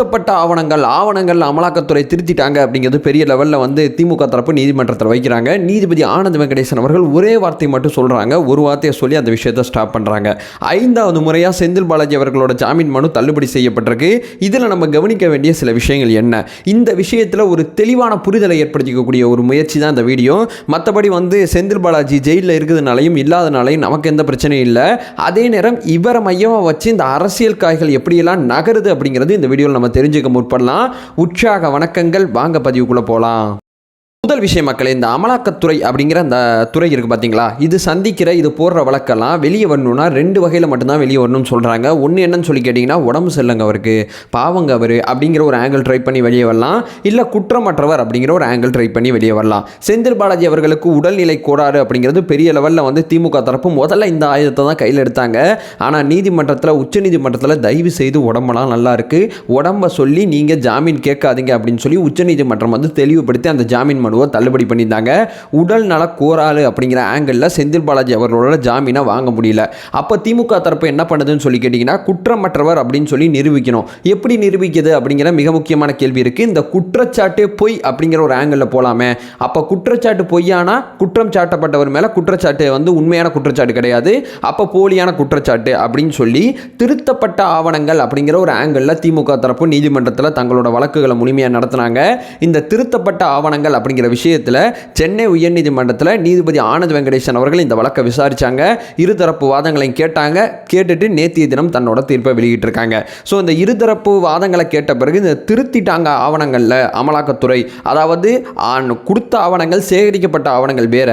திருத்தப்பட்ட ஆவணங்கள் அமலாக்கத்துறை திருத்திட்டாங்க அப்படிங்கிறது பெரிய லெவலில் வந்து திமுக தரப்பு நீதிமன்றத்தில் வைக்கிறாங்க. நீதிபதி ஆனந்த் வெங்கடேசன் அவர்கள் ஒரே வார்த்தை மட்டும் சொல்கிறாங்க, ஒரு வார்த்தையை சொல்லி அந்த விஷயத்தை ஸ்டாப் பண்ணுறாங்க. 5வது முறையாக செந்தில் பாலாஜி அவர்களோட ஜாமீன் மனு தள்ளுபடி செய்யப்பட்டிருக்கு. இதில் நம்ம கவனிக்க வேண்டிய சில விஷயங்கள் என்ன, இந்த விஷயத்தில் ஒரு தெளிவான புரிதலை ஏற்படுத்திக்கக்கூடிய ஒரு முயற்சி தான் இந்த வீடியோ. மற்றபடி வந்து செந்தில் பாலாஜி ஜெயிலில் இருக்கிறதுனாலையும் இல்லாதனாலையும் நமக்கு எந்த பிரச்சனையும் இல்லை. அதே நேரம் இவரை மையமாக வச்சு இந்த அரசியல் காய்கள் எப்படியெல்லாம் நகருது அப்படிங்கிறது இந்த வீடியோவில் நம்ம தெரிஞ்சுக்க முற்படலாம். உற்சாக வணக்கங்கள், வாங்க பதிவுக்குள்ளே போகலாம். முதல் விஷயம் மக்களே, இந்த அமலாக்கத்துறை அப்படிங்கிற அந்த துறை இருக்குது பார்த்தீங்களா, இது சந்திக்கிற இது போடுற வழக்கெல்லாம் வெளியே வரணும்னா 2 வகையில் மட்டும்தான் வெளியே வரணும்னு சொல்கிறாங்க. ஒன்று என்னன்னு சொல்லி கேட்டிங்கன்னா, உடம்பு செல்லுங்க அவருக்கு, பாவங்க அவர் அப்படிங்கிற ஒரு ஆங்கிள் ட்ரை பண்ணி வெளியே வரலாம். இல்லை குற்றமற்றவர் அப்படிங்கிற ஒரு ஆங்கிள் ட்ரை பண்ணி வெளியே வரலாம். செந்தில் பாலாஜி அவர்களுக்கு உடல்நிலை கோளாறு அப்படிங்கிறது பெரிய லெவலில் வந்து திமுக தரப்பு முதல்ல இந்த ஆயுதத்தை தான் கையில் எடுத்தாங்க. ஆனால் நீதிமன்றத்தில், உச்சநீதிமன்றத்தில் தயவு செய்து உடம்பெல்லாம் நல்லா இருக்குது, உடம்பை சொல்லி நீங்கள் ஜாமீன் கேட்காதீங்க அப்படின்னு சொல்லி உச்சநீதிமன்றம் வந்து தெளிவுபடுத்தி அந்த ஜாமீன் மனுவை தள்ளுபடி பண்ணியிருந்தாங்க. உடல் நல கோளாறு அப்படிங்கிற ஆங்கிளில் செந்தில் பாலாஜி அவர்களோட ஜாமீனை வாங்க முடியல. அப்போ திமுக தரப்பு என்ன பண்ணுதுன்னு சொல்லி கேட்டிங்கன்னா, குற்றமற்றவர் அப்படின்னு சொல்லி நிரூபிக்கணும். எப்படி நிரூபிக்குது அப்படிங்கிற மிக முக்கியமான கேள்வி இருக்குது. இந்த குற்றச்சாட்டு பொய் அப்படிங்கிற ஒரு ஆங்கிளில் போகலாமே. அப்போ குற்றச்சாட்டு பொய்யானா குற்றம் சாட்டப்பட்டவர் மேலே குற்றச்சாட்டு வந்து உண்மையான குற்றச்சாட்டு கிடையாது, அப்போ போலியான குற்றச்சாட்டு அப்படின்னு சொல்லி திருத்தப்பட்ட ஆவணங்கள் அப்படிங்கிற ஒரு ஆங்கிளில் திமுக தரப்பு நீதிமன்றத்தில் தங்களோட வழக்குகளை முழுமையாக நடத்தினாங்க. இந்த திருத்தப்பட்ட ஆவணங்கள் அப்படிங்கிற விஷயத்தில் சென்னை உயர்நீதிமன்றத்தில் நீதிபதி ஆனந்த் வெங்கடேசன் அவர்கள் இந்த வழக்கை விசாரித்தாங்க. இருதரப்பு வாதங்களையும் கேட்டாங்க. கேட்டுட்டு நேற்றைய தினம் தன்னோட தீர்ப்பை வெளியிட்டிருக்காங்க. ஸோ இந்த இருதரப்பு வாதங்களை கேட்ட பிறகு இந்த திருத்திட்டாங்க ஆவணங்களில் அமலாக்கத்துறை, அதாவது கொடுத்த ஆவணங்கள், சேகரிக்கப்பட்ட ஆவணங்கள் வேற,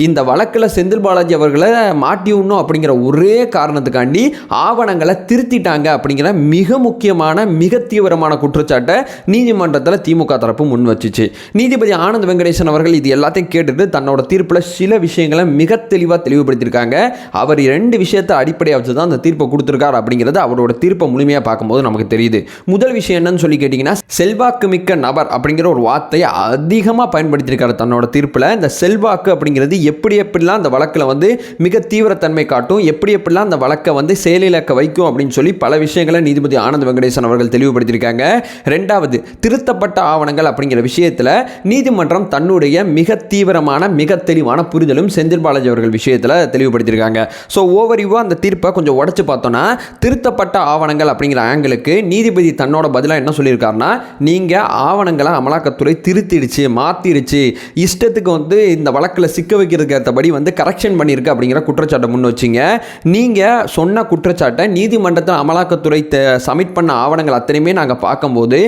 இந்த வழக்கில் செந்தில் பாலாஜி அவர்களை மாட்டி விடணும் அப்படிங்கிற ஒரே காரணத்துக்காண்டி ஆவணங்களை திருத்திட்டாங்க அப்படிங்கிற மிக முக்கியமான மிக தீவிரமான குற்றச்சாட்டை நீதிமன்றத்தில் திமுக தரப்பு முன் வச்சுச்சு. நீதிபதி ஆனந்த் வெங்கடேசன் அவர்கள் இது எல்லாத்தையும் கேட்டுட்டு தன்னோட தீர்ப்பில் சில விஷயங்களை மிக தெளிவாக தெளிவுபடுத்தியிருக்காங்க. அவர் 2 விஷயத்தை அடிப்படையாக வச்சு தான் அந்த தீர்ப்பை கொடுத்துருக்காரு அப்படிங்கிறது அவரோட தீர்ப்பை முழுமையாக பார்க்கும்போது நமக்கு தெரியுது. முதல் விஷயம் என்னன்னு சொல்லி கேட்டிங்கன்னா, செல்வாக்கு மிக்க நபர் அப்படிங்கிற ஒரு வார்த்தையை அதிகமாக பயன்படுத்தியிருக்காரு தன்னோட தீர்ப்பில். இந்த செல்வாக்கு அப்படிங்கிறது எப்படிலாம் அந்த வழக்கில் வந்து மிக தீவிரத்தன்மை காட்டும், எப்படிலாம் அந்த வழக்கை வந்து செயலிழக்க வைக்கும் அப்படின்னு சொல்லி பல விஷயங்களை நீதிபதி ஆனந்த் வெங்கடேசன் அவர்கள் தெளிவுபடுத்தியிருக்காங்க. 2வது, திருத்தப்பட்ட ஆவணங்கள் அப்படிங்கிற விஷயத்தில் நீதிமன்றம் தன்னுடைய மிக தீவிரமான மிக தெளிவான புரிதலும் செந்தில் பாலாஜி அவர்கள் விஷயத்தில் தெளிவுபடுத்தியிருக்காங்க. ஸோ ஓவரிவாக அந்த தீர்ப்பை கொஞ்சம் உடச்சு பார்த்தோன்னா, திருத்தப்பட்ட ஆவணங்கள் அப்படிங்கிற ஆங்கிளுக்கு நீதிபதி தன்னோட பதிலாக என்ன சொல்லியிருக்காருன்னா, நீங்கள் ஆவணங்களை அமலாக்கத்துறை திருத்திடுச்சு, மாற்றிடுச்சு, இஷ்டத்துக்கு வந்து இந்த வழக்கில் சிக்க வைக்கிறதுக்கு ஏற்றபடி வந்து கரெக்ஷன் பண்ணியிருக்கு அப்படிங்கிற குற்றச்சாட்டை முன் வச்சிங்க. நீங்கள் சொன்ன குற்றச்சாட்டை நீதிமன்றத்தில் அமலாக்கத்துறை சப்மிட் பண்ண ஆவணங்கள் அத்தனையுமே நாங்கள் பார்க்கும்போது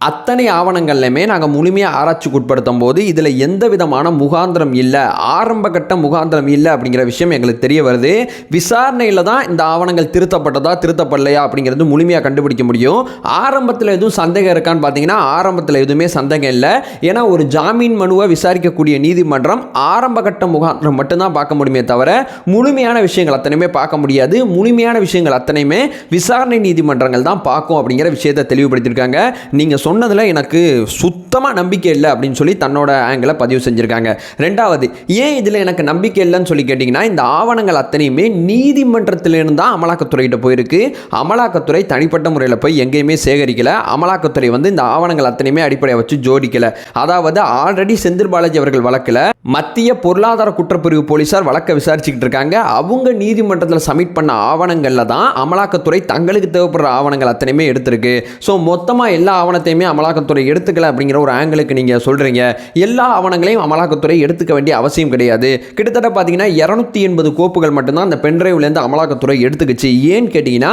அத்தனை ஆவணங்கள்லையுமே நாங்கள் முழுமையாக ஆராய்ச்சிக்கு உட்படுத்தும் போது இதில் எந்த விதமான முகாந்திரம் இல்லை, ஆரம்ப கட்ட முகாந்திரம் இல்லை அப்படிங்கிற விஷயம் எங்களுக்கு தெரிய வருது. விசாரணையில் தான் இந்த ஆவணங்கள் திருத்தப்பட்டதா திருத்தப்படலையா அப்படிங்கிறது முழுமையாக கண்டுபிடிக்க முடியும். ஆரம்பத்தில் எதுவும் சந்தேகம் இருக்கான்னு பார்த்தீங்கன்னா, ஆரம்பத்தில் எதுவுமே சந்தேகம் இல்லை. ஏன்னா ஒரு ஜாமீன் மனுவை விசாரிக்கக்கூடிய நீதிமன்றம் ஆரம்ப கட்ட முகாந்திரம் மட்டும்தான் பார்க்க முடியுமே தவிர முழுமையான விஷயங்கள் அத்தனையுமே பார்க்க முடியாது. முழுமையான விஷயங்கள் அத்தனையுமே விசாரணை நீதிமன்றங்கள் தான் பார்க்கும் அப்படிங்கிற விஷயத்தை தெளிவுபடுத்தியிருக்காங்க. நீங்கள் சொன்னதில் எனக்கு சுத்தமாக நம்பிக்கை இல்லை அப்படின்னு சொல்லி தன்னோட ஆங்கிளை பதிவு செஞ்சுருக்காங்க. 2வது, ஏன் இதில் எனக்கு நம்பிக்கை இல்லைன்னு சொல்லி கேட்டிங்கன்னா, இந்த ஆவணங்கள் அத்தனையுமே நீதிமன்றத்திலிருந்து தான் அமலாக்கத்துறையிட்ட போயிருக்கு. அமலாக்கத்துறை தனிப்பட்ட முறையில் போய் எங்கேயுமே சேகரிக்கலை. அமலாக்கத்துறை வந்து இந்த ஆவணங்கள் அத்தனையுமே அடிப்படையாக வச்சு ஜோடிக்கலை. அதாவது ஆல்ரெடி செந்தில் பாலாஜி அவர்கள் வழக்கில் மத்திய பொருளாதார குற்றப்பிரிவு போலீசார் வழக்கை விசாரிச்சுக்கிட்டு இருக்காங்க. அவங்க நீதிமன்றத்தில் சப்மிட் பண்ண ஆவணங்களில் தான் அமலாக்கத்துறை தங்களுக்கு தேவைப்படுற ஆவணங்கள் அத்தனையுமே எடுத்திருக்கு. ஸோ மொத்தமாக எல்லா ஆவணத்தையுமே அமலாக்கத்துறை எடுத்துக்கல அப்படிங்கிற ஒரு ஆங்கிளுக்கு நீங்கள் சொல்கிறீங்க. எல்லா ஆவணங்களையும் அமலாக்கத்துறை எடுத்துக்க வேண்டிய அவசியம் கிடையாது. கிட்டத்தட்ட பார்த்தீங்கன்னா 280 கோப்புகள் மட்டும்தான் அந்த பென்ட்ரைவ்லேருந்து அமலாக்கத்துறை எடுத்துக்கிச்சு. ஏன்னு கேட்டிங்கன்னா,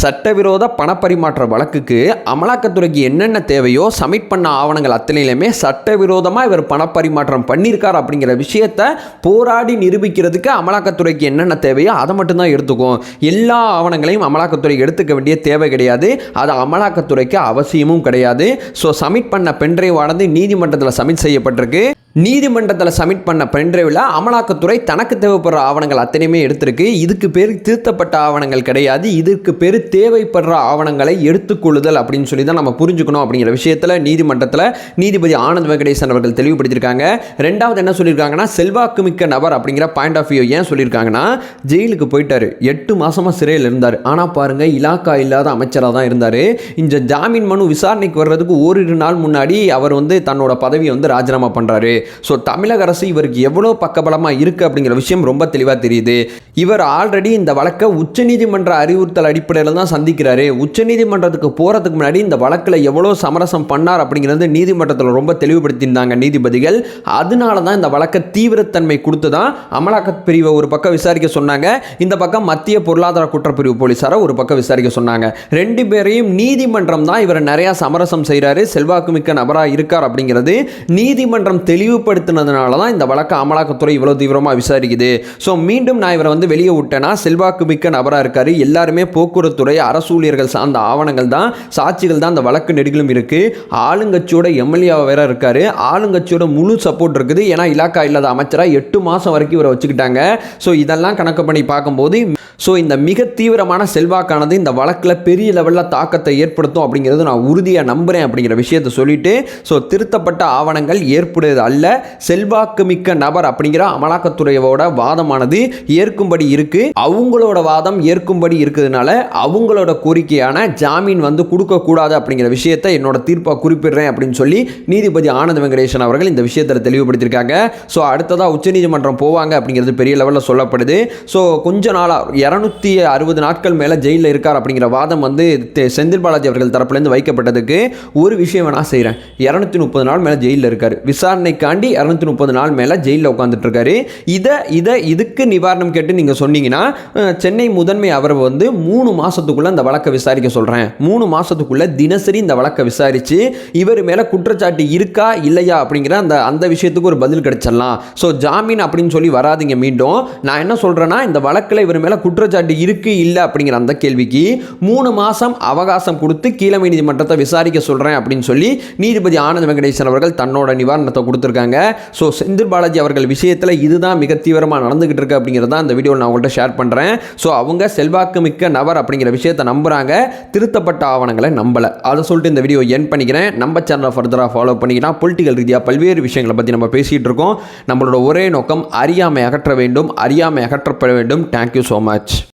சட்டவிரோத பணப்பரிமாற்ற வழக்குக்கு அமலாக்கத்துறைக்கு என்னென்ன தேவையோ சப்மிட் பண்ண ஆவணங்கள் அத்தனையிலுமே சட்டவிரோதமாக இவர் பணப்பரிமாற்றம் பண்ணியிருக்கார் அப்படிங்கிற விஷயத்தை போராடி நிரூபிக்கிறதுக்கு அமலாக்கத்துறைக்கு என்னென்ன தேவையோ அதை மட்டும்தான் எடுத்துக்கும். எல்லா ஆவணங்களையும் அமலாக்கத்துறை எடுத்துக்க வேண்டிய தேவை கிடையாது. அது அமலாக்கத்துறைக்கு அவசியமும் கிடையாது. ஸோ சப்மிட் பண்ண பென்ட்ரைவ் ஆனது நீதிமன்றத்தில் சப்மிட் செய்யப்பட்டிருக்கு. நீதிமன்றத்தில் சப்மிட் பண்ண பென்ட்ரைவில் அமலாக்கத்துறை தனக்கு தேவைப்படுற ஆவணங்கள் அத்தனையுமே எடுத்திருக்கு. இதுக்கு பேர் திருத்தப்பட்ட ஆவணங்கள் கிடையாது, இதற்கு பேர் தேவைப்படுற ஆவணங்களை எடுத்துக்கொள்ளுதல் அப்படின்னு சொல்லி தான் நம்ம புரிஞ்சுக்கணும் அப்படிங்கிற விஷயத்தில் நீதிமன்றத்தில் நீதிபதி ஆனந்த் வெங்கடேசன் அவர்கள் தெளிவுபடுத்தியிருக்காங்க. ரெண்டாவது என்ன சொல்லியிருக்காங்கன்னா, செல்வாக்கு மிக்க நபர் அப்படிங்கிற பாயிண்ட் ஆஃப் வியூ ஏன் சொல்லியிருக்காங்கன்னா, ஜெயிலுக்கு போயிட்டார், 8 மாதமாக சிறையில் இருந்தார். ஆனால் பாருங்கள், இலாக்கா இல்லாத அமைச்சராக தான் இருந்தார். இந்த ஜாமீன் மனு விசாரணைக்கு வர்றதுக்கு ஓரிரு நாள் முன்னாடி அவர் தன்னோட பதவியை ராஜினாமா பண்ணுறாரு. ஸோ தமிழக அரசு இவருக்கு எவ்வளோ பக்கபலமாக இருக்குது அப்படிங்கிற விஷயம் ரொம்ப தெளிவாக தெரியுது. இவர் ஆல்ரெடி இந்த வழக்கை உச்சநீதிமன்ற அறிவுறுத்தல் அடிப்படையில் தான் சந்திக்கிறாரு. உச்சநீதிமன்றத்துக்கு போகிறதுக்கு முன்னாடி இந்த வழக்கில் எவ்வளோ சமரசம் பண்ணார் அப்படிங்கிறது நீதிமன்றத்தில் ரொம்ப தெளிவுபடுத்தியிருந்தாங்க நீதிபதிகள். அதனால தான் இந்த வழக்கை தீவிரத்தன்மை கொடுத்து தான் அமலாக்க பிரிவை ஒரு பக்கம் விசாரிக்க சொன்னாங்க, இந்த பக்கம் மத்திய பொருளாதார குற்றப்பிரிவு போலீஸாரை ஒரு பக்கம் விசாரிக்க சொன்னாங்க. 2 பேரையும் நீதிமன்றம் தான் இவர் நிறையா சமரசம் செய்கிறாரு, செல்வாக்கு மிக்க நபராக இருக்கார் அப்படிங்கிறது நீதிமன்றம் தெளிவுபடுத்தினதுனால தான் இந்த வழக்கை அமலாக்கத்துறை இவ்வளோ தீவிரமாக விசாரிக்குது. ஸோ மீண்டும் நான் இவரை வெளியே விட்டேன்னா செல்வாக்கு மிக்க நபராக இருக்காரு, எல்லாருமே போக்குவரத்துறை அரசு ஊழியர்கள் சார்ந்த ஆவணங்கள் தான், சாட்சிகள் தான் அந்த வழக்கு நெடுகிலும் இருக்குது. ஆளுங்கட்சியோட எம்எல்ஏ வேற இருக்காரு, ஆளுங்கட்சியோட முழு சப்போர்ட் இருக்குது. ஏன்னா இலாக்கா இல்லாத அமைச்சராக 8 மாதம் வரைக்கும் இவரை வச்சுக்கிட்டாங்க. ஸோ இதெல்லாம் கணக்கு பண்ணி பார்க்கும்போது இந்த மிக தீவிரமான செல்வாக்கானது இந்த வழக்கில் பெரிய லெவலில் தாக்கத்தை ஏற்படுத்தும் அப்படிங்கிறது நான் உறுதியாக நம்புகிறேன் அப்படிங்கிற விஷயத்தை சொல்லிட்டு, திருத்தப்பட்ட ஆவணங்கள் ஏற்புடையது அல்ல, செல்வாக்கு மிக்க நபர் அப்படிங்கிற அமலாக்கத்துறையோட வாதமானது ஏற்கும்படி இருக்கு. அவங்களோட வாதம் ஏற்கும்படி இருக்கிறதுனால அவங்களோட கோரிக்கையான ஜாமீன் கொடுக்கக்கூடாது அப்படிங்கிற விஷயத்தை என்னோட தீர்ப்பாக குறிப்பிடுறேன் அப்படின்னு சொல்லி நீதிபதி ஆனந்த் வெங்கடேசன் அவர்கள் இந்த விஷயத்தில் தெளிவுபடுத்தியிருக்காங்க. அடுத்ததாக உச்சநீதிமன்றம் போவாங்க அப்படிங்கிறது பெரிய லெவலில் சொல்லப்படுது. கொஞ்ச நாளாக 260 நாட்கள் மேலே ஜெயிலில் இருக்கார் அப்படிங்கிற வாதம் செந்தில் பாலாஜி அவர்கள் தரப்புலேருந்து வைக்கப்பட்டதுக்கு ஒரு விஷயம் வேணா செய்கிறேன். 230 நாள் மேலே ஜெயிலில் இருக்கார், விசாரணைக்காண்டி 230 நாள் மேலே ஜெயிலில் உட்காந்துட்டு இருக்காரு. இதுக்கு நிவாரணம் கேட்டு நீங்கள் சொன்னீங்கன்னா சென்னை முதன்மை அவர் 3 மாதத்துக்குள்ளே அந்த வழக்கை விசாரிக்க சொல்கிறேன், 3 மாதத்துக்குள்ளே தினசரி இந்த வழக்கை விசாரித்து இவர் மேலே குற்றச்சாட்டு இருக்கா இல்லையா அப்படிங்கிற அந்த விஷயத்துக்கு ஒரு பதில் கிடைச்சிடலாம். ஜாமீன் அப்படின்னு சொல்லி வராதிங்க. மீண்டும் நான் என்ன சொல்கிறேன்னா, இந்த வழக்கில் இவர் மேலே குற்றச்சாட்டு இருக்கு இல்லை அப்படிங்கிற அந்த கேள்விக்கு 3 மாதம் அவகாசம் கொடுத்து கீழமை நீதிமன்றத்தை விசாரிக்க சொல்கிறேன் அப்படின்னு சொல்லி நீதிபதி ஆனந்த் வெங்கடேசன் அவர்கள் தன்னோட நிவாரணத்தை கொடுத்துருக்காங்க. செந்தில் பாலாஜி அவர்கள் விஷயத்தில் இதுதான் மிக தீவிரமாக நடந்துகிட்டு இருக்கு அப்படிங்கிறத அந்த வீடியோவில் நான் உங்கள்கிட்ட ஷேர் பண்ணுறேன். அவங்க செல்வாக்கு மிக்க நபர் அப்படிங்கிற விஷயத்தை நம்புகிறாங்க, திருத்தப்பட்ட ஆவணங்களை நம்பலை. அதை சொல்லிட்டு இந்த வீடியோ என் பண்ணிக்கிறேன். நம்ம சேனலை ஃபர்தராக ஃபாலோ பண்ணிக்கினா பொலிட்டிக்கல் ரீதியாக பல்வேறு விஷயங்களை பற்றி நம்ம பேசிகிட்டு இருக்கோம். நம்மளோட ஒரே நோக்கம் அறியாமை அகற்ற வேண்டும், அறியாமை அகற்றப்பட வேண்டும். Thank you so much.